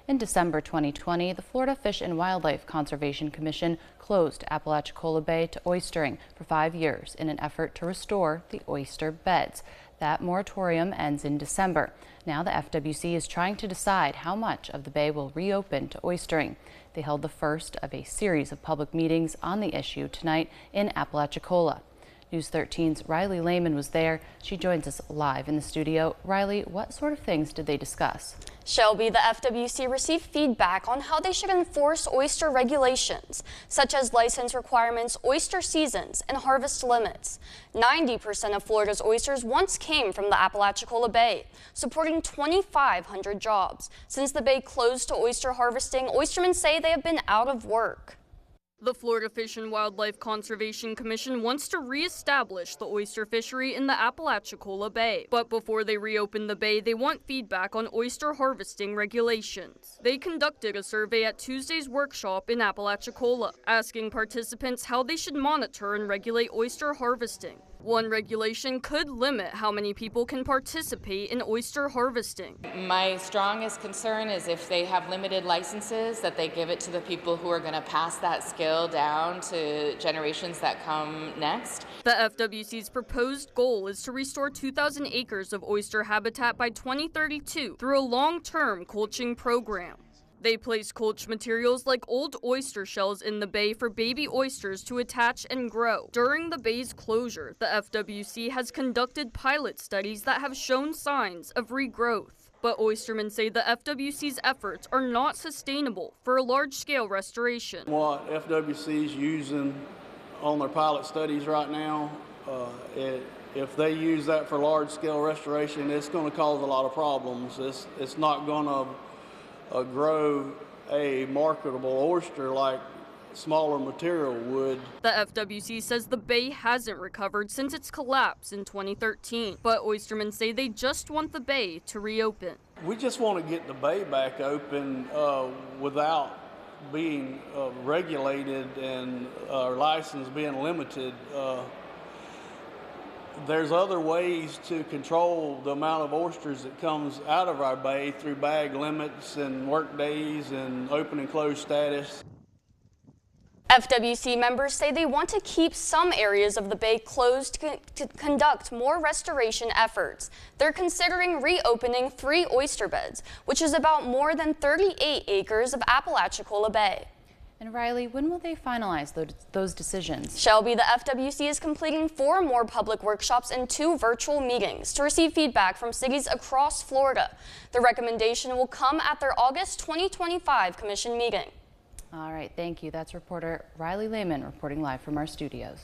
In December 2020, the Florida Fish and Wildlife Conservation Commission closed Apalachicola Bay to oystering for 5 years in an effort to restore the oyster beds. That moratorium ends in December. Now the FWC is trying to decide how much of the bay will reopen to oystering. They held the first of a series of public meetings on the issue tonight in Apalachicola. News 13's Riley Lehman was there. She joins us live in the studio. Riley, what sort of things did they discuss? Shelby, the FWC received feedback on how they should enforce oyster regulations, such as license requirements, oyster seasons, and harvest limits. 90% of Florida's oysters once came from the Apalachicola Bay, supporting 2,500 jobs. Since the bay closed to oyster harvesting, oystermen say they have been out of work. The Florida Fish and Wildlife Conservation Commission wants to reestablish the oyster fishery in the Apalachicola Bay. But before they reopen the bay, they want feedback on oyster harvesting regulations. They conducted a survey at Tuesday's workshop in Apalachicola, asking participants how they should monitor and regulate oyster harvesting. One regulation could limit how many people can participate in oyster harvesting. My strongest concern is if they have limited licenses, that they give it to the people who are going to pass that skill down to generations that come next. The FWC's proposed goal is to restore 2,000 acres of oyster habitat by 2032 through a long-term culching program. They place culch materials like old oyster shells in the bay for baby oysters to attach and grow. During the bay's closure, the FWC has conducted pilot studies that have shown signs of regrowth. But oystermen say the FWC's efforts are not sustainable for a large-scale restoration. What FWC is using on their pilot studies right now, if they use that for large-scale restoration, it's going to cause a lot of problems. It's not going to grow a marketable oyster like smaller material would. The FWC says the bay hasn't recovered since its collapse in 2013, but oystermen say they just want the bay to reopen. We just want to get the bay back open without being regulated and our license being limited. There's other ways to control the amount of oysters that comes out of our bay through bag limits and work days and open and close status. FWC members say they want to keep some areas of the bay closed to conduct more restoration efforts. They're considering reopening 3 oyster beds, which is about more than 38 acres of Apalachicola Bay. And Riley, when will they finalize those decisions? Shelby, the FWC is completing 4 more public workshops and 2 virtual meetings to receive feedback from cities across Florida. The recommendation will come at their August 2025 commission meeting. All right, thank you. That's reporter Riley Lehman reporting live from our studios.